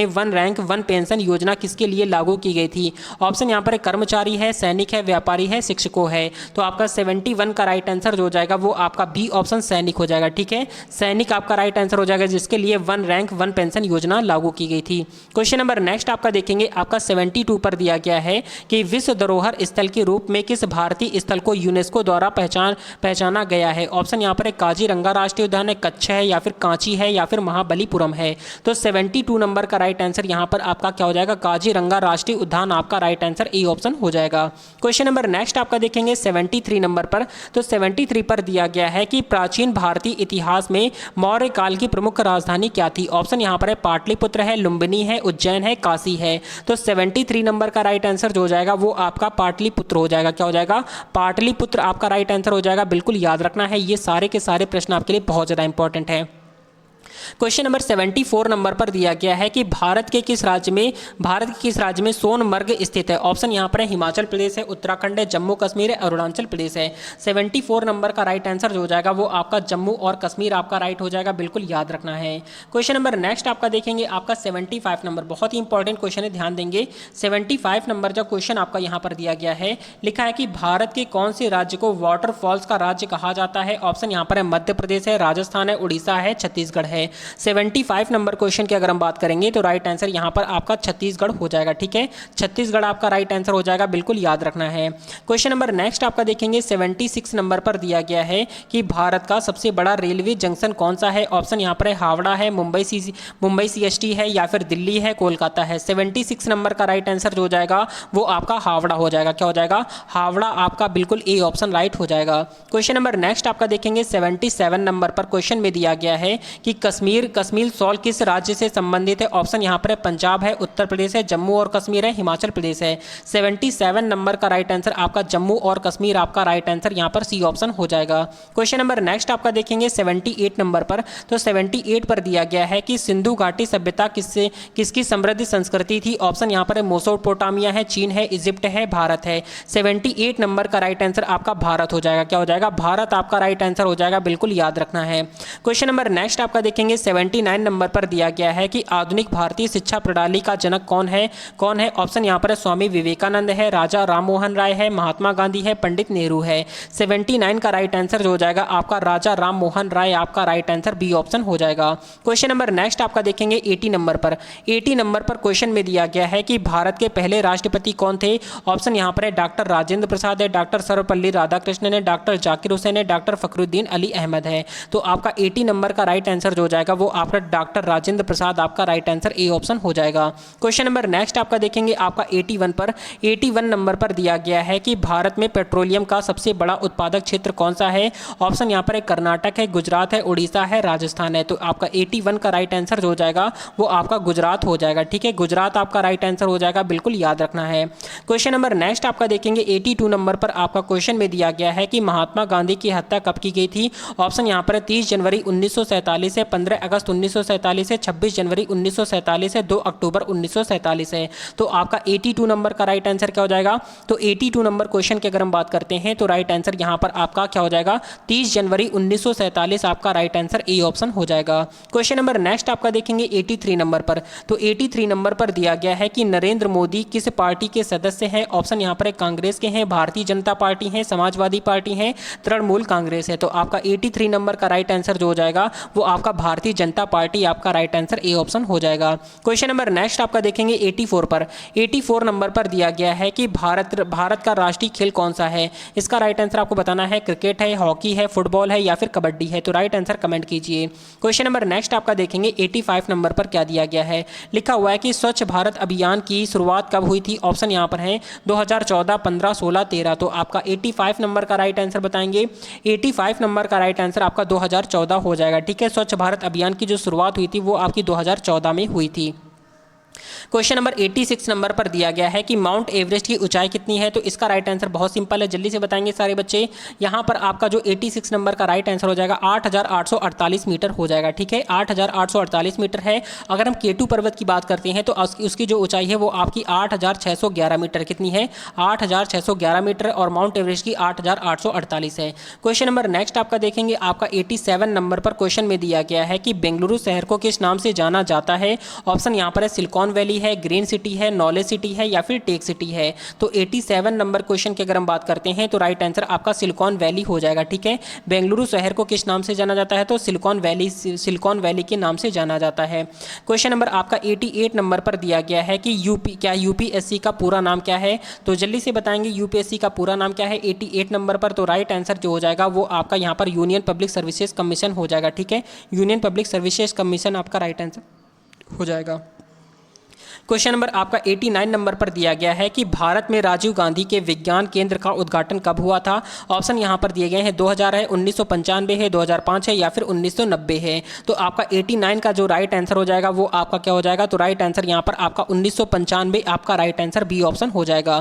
वन रैंक वन पेंशन योजना किसके लिए लागू की गई थी? ऑप्शन यहाँ पर कर्मचारी है, सैनिक है, व्यापारी है, शिक्षकों है। तो आपका 71 का राइट आंसर जो हो जाएगा वो आपका बी ऑप्शन सैनिक हो जाएगा। ठीक है, सैनिक आपका राइट आंसर हो जाएगा, जिसके लिए वन रैंक वन पेंशन योजना लागू की गई थी। क्वेश्चन नंबर नेक्स्ट आपका देखेंगे, आपका 72 पर दिया गया है कि विश्व धरोहर स्थल के रूप में किस भारतीय स्थल को यूनेस्को द्वारा पहचाना गया है? ऑप्शन यहाँ पर काजीरंगा राष्ट्रीय उद्यान है, कच्छ है, या फिर कांची है, या फिर महाबलीपुरम है। तो 72 नंबर का राइट आंसर यहाँ पर आपका क्या हो जाएगा? काजीरंगा राष्ट्रीय उद्यान आपका राइट आंसर ए ऑप्शन हो जाएगा। क्वेश्चन नंबर नेक्स्ट आपका देखेंगे 73 नंबर पर। तो 73 पर दिया गया है कि प्राचीन भारतीय इतिहास में मौर्य काल की प्रमुख राजधानी क्या थी? ऑप्शन यहाँ पर है पाटलिपुत्र है, लुम्बिनी है, उज्जैन है, काशी है। तो 73 नंबर का राइट आंसर जो हो जाएगा वो आपका पाटलिपुत्र हो जाएगा। क्या हो जाएगा? पाटलिपुत्र आपका राइट आंसर हो जाएगा। बिल्कुल याद रखना है, ये सारे के सारे प्रश्न आपके लिए बहुत ज़्यादा इंपॉर्टेंट है। क्वेश्चन नंबर 74 नंबर पर दिया गया है कि भारत के किस राज्य में सोनमर्ग स्थित है? ऑप्शन यहाँ पर है हिमाचल प्रदेश है, उत्तराखंड है, जम्मू कश्मीर है, अरुणाचल प्रदेश है। 74 नंबर का राइट आंसर जो हो जाएगा वो आपका जम्मू और कश्मीर आपका राइट हो जाएगा। बिल्कुल याद रखना है। क्वेश्चन नंबर नेक्स्ट आपका देखेंगे, आपका 75 नंबर, बहुत ही इंपॉर्टेंट क्वेश्चन है, ध्यान देंगे। 75 नंबर जो क्वेश्चन आपका यहाँ पर दिया गया है, लिखा है कि भारत के कौन से राज्य को वाटरफॉल्स का राज्य कहा जाता है? ऑप्शन यहाँ पर है मध्य प्रदेश है, राजस्थान है, उड़ीसा है, छत्तीसगढ़ है। 75 नंबर क्वेश्चन की अगर हम बात करेंगे तो राइट आंसर यहां पर आपका छत्तीसगढ़ हो जाएगा। ठीक है, छत्तीसगढ़ आपका राइट आंसर हो जाएगा। बिल्कुल याद रखना है। क्वेश्चन नंबर नेक्स्ट आपका देखेंगे 76 नंबर पर दिया गया है कि भारत का सबसे बड़ा रेलवे जंक्शन कौन सा है? ऑप्शन यहां पर है हावड़ा है, मुंबई सीएसटी है, या फिर दिल्ली है, कोलकाता है। 76 नंबर का राइट आंसर जो हो जाएगा वो आपका हावड़ा हो जाएगा। क्या हो जाएगा? हावड़ा आपका बिल्कुल ए ऑप्शन राइट हो जाएगा। क्वेश्चन नंबर नेक्स्ट आपका देखेंगे 77 नंबर पर क्वेश्चन में दिया गया है कि कश्मीर सॉल्ट किस राज्य से संबंधित है? ऑप्शन यहाँ पर है पंजाब है, उत्तर प्रदेश है, जम्मू और कश्मीर है, हिमाचल प्रदेश है। 77 नंबर का राइट आंसर आपका जम्मू और कश्मीर आपका राइट आंसर यहाँ पर सी ऑप्शन हो जाएगा। क्वेश्चन नंबर नेक्स्ट आपका देखेंगे 78 नंबर पर। तो 78 पर दिया गया है कि सिंधु घाटी सभ्यता किसकी समृद्ध संस्कृति थी? ऑप्शन यहाँ पर है मेसोपोटामिया है, चीन है, इजिप्ट है, भारत है। 78 नंबर का राइट आंसर आपका भारत हो जाएगा। क्या हो जाएगा? भारत आपका राइट आंसर हो जाएगा। बिल्कुल याद रखना है। क्वेश्चन नंबर नेक्स्ट आपका देखेंगे 79 नंबर पर दिया गया है कि आधुनिक भारतीय शिक्षा प्रणाली का जनक कौन है? ऑप्शन यहाँ पर है स्वामी विवेकानंद है, राजा राम मोहन राय है, महात्मा गांधी है, पंडित नेहरू है। 79 का राइट आंसर जो हो जाएगा आपका राजा राम मोहन राय आपका राइट आंसर बी ऑप्शन हो जाएगा। क्वेश्चन नंबर नेक्स्ट आपका देखेंगे 80 नंबर पर। 80 नंबर पर क्वेश्चन में दिया गया है कि भारत के पहले राष्ट्रपति कौन थे? ऑप्शन यहाँ पर है डॉक्टर राजेंद्र प्रसाद है, डॉक्टर सर्वपल्ली राधाकृष्णन है, डॉक्टर जाकिर हुसैन है, डॉक्टर फखरुद्दीन अली अहमद है। तो आपका 80 नंबर का राइट आंसर जो हो जाएगा वो आपका डॉक्टर राजेंद्र प्रसाद आपका राइट आंसर ए ऑप्शन हो जाएगा। क्वेश्चन नंबर नेक्स्ट आपका देखेंगे आपका 81 पर। 81 नंबर पर दिया गया है कि भारत में पेट्रोलियम का सबसे बड़ा उत्पादक क्षेत्र कौन सा है? ऑप्शन यहाँ पर है कर्नाटक है, गुजरात है, उड़ीसा है, राजस्थान है। तो आपका 81 का राइट आंसर जो हो जाएगा वो आपका गुजरात हो जाएगा। ठीक है, गुजरात आपका राइट आंसर हो जाएगा। बिल्कुल याद रखना है। क्वेश्चन नंबर नेक्स्ट आपका देखेंगे 82 नंबर पर आपका क्वेश्चन में दिया गया है कि महात्मा गांधी की हत्या कब की गई थी? ऑप्शन यहाँ पर है 30 जनवरी 1947 है, 15 अगस्त 1947 है, 26 जनवरी 1947 है, 2 अक्टूबर 1947 है। तो आपका 82 नंबर का राइट आंसर क्या हो जाएगा? तो 82 नंबर क्वेश्चन की अगर हम बात करते हैं तो राइट आंसर यहाँ पर आपका क्या हो जाएगा? 30 जनवरी 1947 आपका राइट आंसर ए ऑप्शन हो जाएगा। क्वेश्चन नंबर नेक्स्ट आपका देखेंगे 83 नंबर पर। तो 83 नंबर पर दिया गया है कि नरेंद्र मोदी किस पार्टी के सदस्य हैं? ऑप्शन यहाँ पर कांग्रेस के हैं, भारतीय जनता पार्टी है, समाजवादी पार्टी है, तृणमूल कांग्रेस है। तो आपका 83 नंबर का राइट आंसर जो हो जाएगा वो आपका भारतीय जनता पार्टी आपका राइट आंसर ए ऑप्शन हो जाएगा। क्वेश्चन नंबर नेक्स्ट आपका देखेंगे 84 पर। 84 नंबर पर दिया गया है कि भारत का राष्ट्रीय खेल कौन सा है? इसका राइट आंसर आपको बताना है। क्रिकेट है, हॉकी है, फुटबॉल है, या फिर कबड्डी है। तो राइट आंसर कमेंट कीजिए। क्वेश्चन नंबर नेक्स्ट आपका देखेंगे 85 नंबर पर क्या दिया गया है? लिखा हुआ है कि स्वच्छ भारत अभियान की शुरुआत कब हुई थी? ऑप्शन यहाँ पर है 2014, 15, 16, 13। तो आपका 85 नंबर का राइट आंसर बताएंगे। 85 नंबर का राइट आंसर आपका 2014 हो जाएगा। ठीक है, स्वच्छ भारत अभियान की जो शुरुआत हुई थी वो आपकी 2014 में हुई थी। क्वेश्चन नंबर 86 नंबर पर दिया गया है कि माउंट एवरेस्ट की ऊंचाई कितनी है। तो इसका राइट आंसर बहुत सिंपल है, जल्दी से बताएंगे सारे बच्चे। यहाँ पर आपका जो 86 नंबर का राइट आंसर हो जाएगा 8,848 मीटर हो जाएगा। ठीक है, 8,848 मीटर है। अगर हम केटू पर्वत की बात करते हैं तो उसकी जो ऊंचाई है वो आपकी 8,611 मीटर कितनी है, 8,611 मीटर, और माउंट एवरेस्ट की 8,848 है। क्वेश्चन नंबर नेक्स्ट आपका देखेंगे, आपका 87 नंबर पर क्वेश्चन में दिया गया है कि बेंगलुरु शहर को किस नाम से जाना जाता है। ऑप्शन यहाँ पर है सिलिकॉन वैली है, ग्रीन सिटी है, नॉलेज सिटी है, या फिर टेक सिटी है। तो 87 नंबर क्वेश्चन की अगर हम बात करते हैं तो राइट आंसर आपका सिलिकॉन वैली हो जाएगा। ठीक है, बेंगलुरु शहर को किस नाम से जाना जाता है, तो सिलिकॉन वैली के नाम से जाना जाता है। क्वेश्चन नंबर आपका 88 नंबर पर दिया गया है कि यूपीएससी का पूरा नाम क्या है। तो जल्दी से बताएंगे यूपीएससी का पूरा नाम क्या है 88 नंबर पर। तो राइट आंसर जो हो जाएगा वो आपका यहाँ पर यूनियन पब्लिक सर्विसेज कमीशन हो जाएगा। ठीक है, यूनियन पब्लिक सर्विसेज कमीशन आपका राइट आंसर हो जाएगा। क्वेश्चन नंबर आपका 89 नंबर पर दिया गया है कि भारत में राजीव गांधी के विज्ञान केंद्र का उद्घाटन कब हुआ था। ऑप्शन यहाँ पर दिए गए हैं 2000 है, 1995 है, 2005 है, या फिर 1990 है। तो आपका 89 का जो राइट आंसर हो जाएगा वो आपका क्या हो जाएगा, तो राइट आंसर यहाँ पर आपका 1995 आपका राइट आंसर बी ऑप्शन हो जाएगा।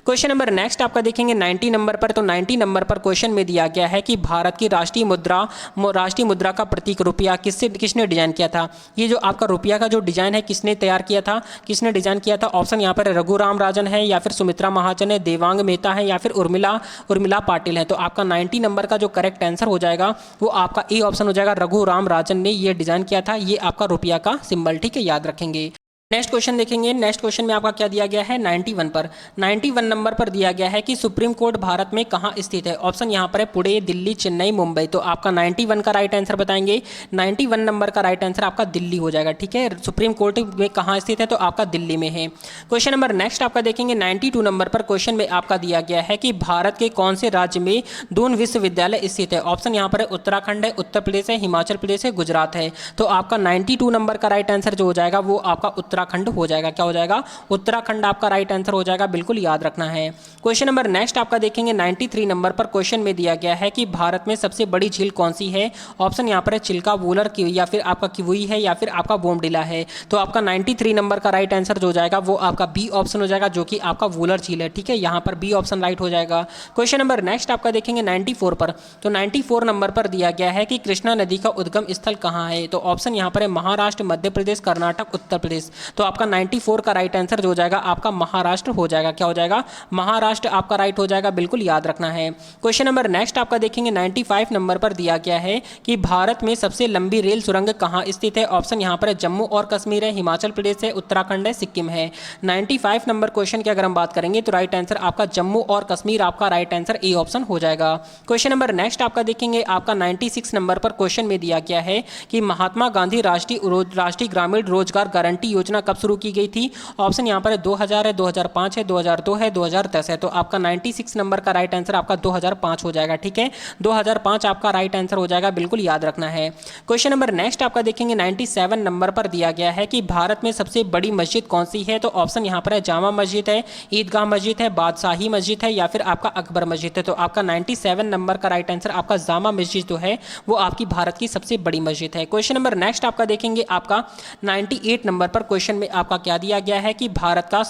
क्वेश्चन नंबर नेक्स्ट आपका देखेंगे 90 नंबर पर। तो 90 नंबर पर क्वेश्चन में दिया गया है कि भारत की राष्ट्रीय मुद्रा का प्रतीक रुपया किसने डिजाइन किया था। ये जो आपका रुपया का जो डिजाइन है किसने तैयार किया था, किसने डिजाइन किया था। ऑप्शन यहाँ पर रघुराम राजन है, या फिर सुमित्रा महाजन है, देवांग मेहता है, या फिर उर्मिला पाटिल है। तो आपका 90 नंबर का जो करेक्ट आंसर हो जाएगा वो आपका ए ऑप्शन हो जाएगा, रघुराम राजन ने ये डिजाइन किया था। ये आपका रुपया का सिंबल, ठीक है, याद रखेंगे। नेक्स्ट क्वेश्चन देखेंगे। नेक्स्ट क्वेश्चन में आपका क्या दिया गया है 91 पर। 91 नंबर पर दिया गया है कि सुप्रीम कोर्ट भारत में कहाँ स्थित है। ऑप्शन यहाँ पर है पुणे, दिल्ली, चेन्नई, मुंबई। तो आपका 91 का राइट आंसर बताएंगे। 91 नंबर का राइट आंसर आपका दिल्ली हो जाएगा। ठीक है, सुप्रीम कोर्ट में कहाँ स्थित है, तो आपका दिल्ली में है। क्वेश्चन नंबर नेक्स्ट आपका देखेंगे 92 नंबर पर क्वेश्चन में आपका दिया गया है कि भारत के कौन से राज्य में दून विश्वविद्यालय स्थित है। ऑप्शन यहाँ पर है उत्तराखंड है, उत्तर प्रदेश है, हिमाचल प्रदेश है, गुजरात है। तो आपका 92 नंबर का राइट आंसर जो हो जाएगा वो आपका उत्तराखंड हो जाएगा। क्या हो जाएगा, उत्तराखंड आपका राइट आंसर हो जाएगा, बिल्कुल याद रखना है। क्वेश्चन नंबर नेक्स्ट आपका देखेंगे 93 नंबर पर क्वेश्चन में दिया गया है कि भारत में सबसे बड़ी झील कौन सी है। ऑप्शन यहाँ पर है चिल्का, वूलर, या फिर आपका किवुई है, या फिर आपका बोमडिला है। तो आपका 93 नंबर का राइट आंसर जो हो जाएगा वो आपका बी ऑप्शन हो जाएगा, जो कि आपका वूलर झील है। ठीक है, यहाँ पर बी ऑप्शन राइट हो जाएगा। क्वेश्चन नंबर नेक्स्ट आपका देखेंगे 94 पर। तो 94 नंबर पर दिया गया है कि कृष्णा नदी का उद्गम स्थल कहाँ है। तो ऑप्शन यहाँ पर है महाराष्ट्र, मध्य प्रदेश, कर्नाटक, उत्तर प्रदेश। तो आपका 94 का राइट आंसर जो हो जाएगा आपका महाराष्ट्र हो जाएगा। क्या हो जाएगा, महाराष्ट्र आपका राइट हो जाएगा, बिल्कुल याद रखना है। क्वेश्चन नंबर नेक्स्ट आपका देखेंगे 95 नंबर पर दिया गया है कि भारत में सबसे लंबी रेल सुरंग कहाँ स्थित है। ऑप्शन यहाँ पर है जम्मू और कश्मीर है, हिमाचल प्रदेश है, उत्तराखंड है, सिक्किम है। 95 नंबर क्वेश्चन की अगर हम बात करेंगे तो राइट आंसर आपका जम्मू और कश्मीर आपका राइट आंसर ए ऑप्शन हो जाएगा। क्वेश्चन नंबर नेक्स्ट आपका देखेंगे आपका 96 नंबर पर क्वेश्चन में दिया गया है कि महात्मा गांधी राष्ट्रीय ग्रामीण रोजगार गारंटी योजना कब शुरू की गई थी। ऑप्शन यहाँ पर है 2000 है, 2005 है, 2002 है, 2010 है। तो आपका 96 नंबर का राइट आंसर आपका 2005 हो जाएगा। ठीक है, 2005 आपका राइट आंसर हो जाएगा, बिल्कुल याद रखना है। क्वेश्चन नंबर नेक्स्ट आपका देखेंगे 97 नंबर पर दिया गया है कि भारत में सबसे बड़ी मस्जिद कौन सी है। तो ऑप्शन यहाँ पर है जामा मस्जिद है, ईदगाह मस्जिद है, बादशाही मस्जिद है, या फिर आपका अकबर मस्जिद है। तो आपका 97 नंबर का राइट आंसर आपका जामा मस्जिद जो है वो आपकी भारत की सबसे बड़ी मस्जिद है। क्वेश्चन नंबर नेक्स्ट आपका देखेंगे आपका 98 नंबर पर क्वेश्चन में आपका क्या दिया गया है कि भारत का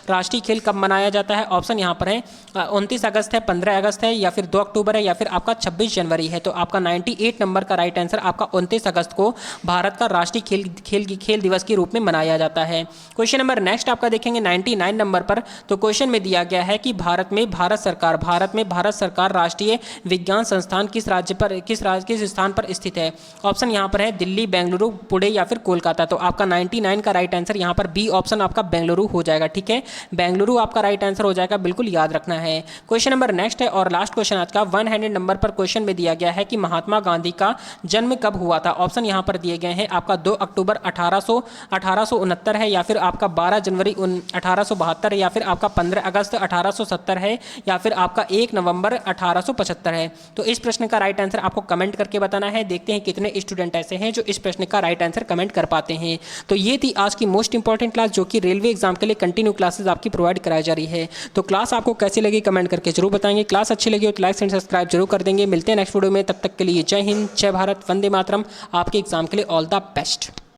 राष्ट्रीय खेल कब मनाया जाता है। ऑप्शन यहाँ पर है 29 अगस्त है, 15 अगस्त है, या फिर 2 अक्टूबर है, या फिर आपका 26 जनवरी है। तो आपका 98 नंबर का राइट आंसर आपका 29 अगस्त को भारत का राष्ट्रीय खेल दिवस के रूप में मनाया जाता है। क्वेश्चन नंबर नेक्स्ट आपका देखेंगे 99 नंबर पर। तो क्वेश्चन में दिया गया है कि भारत में भारत सरकार राष्ट्रीय विज्ञान संस्थान किस स्थान पर स्थित है। ऑप्शन यहाँ पर है दिल्ली, बेंगलुरु, पुणे, या फिर कोलकाता। तो आपका 99 का राइट आंसर यहाँ पर बी ऑप्शन आपका बेंगलुरु हो जाएगा। ठीक है, बेंगलुरु आपका राइट आंसर हो जाएगा, बिल्कुल याद रखना है। क्वेश्चन नंबर नेक्स्ट है और लास्ट क्वेश्चन आज का 100 नंबर पर क्वेश्चन में दिया गया है कि महात्मा गांधी का जन्म कब हुआ था। ऑप्शन यहाँ पर दिए गए हैं आपका 2 अक्टूबर 1869 है, या फिर आपका 12 जनवरी 1872 है, या फिर आपका 15 अगस्त 1870 है, या फिर आपका 1 नवंबर 1875 है। तो इस प्रश्न का राइट आंसर आपको कमेंट करके बताना है। देखते हैं कितने स्टूडेंट ऐसे हैं जो इस प्रश्न का राइट आंसर कमेंट कर पाते हैं। तो ये थी आज की मोस्ट इंपॉर्टेंट क्लास, जो कि रेलवे एग्जाम के लिए कंटिन्यू क्लासेस आपकी प्रोवाइड कराई जा रही है। तो क्लास आपको कैसी लगी कमेंट करके जरूर बताएंगे। क्लास अच्छी लगी हो तो लाइक एंड सब्सक्राइब जरूर कर देंगे। मिलते हैं नेक्स्ट वीडियो में, तब तक के लिए जय हिंद, जय भारत, वंदे मातरम। आपके एग्जाम के लिए ऑल द बेस्ट।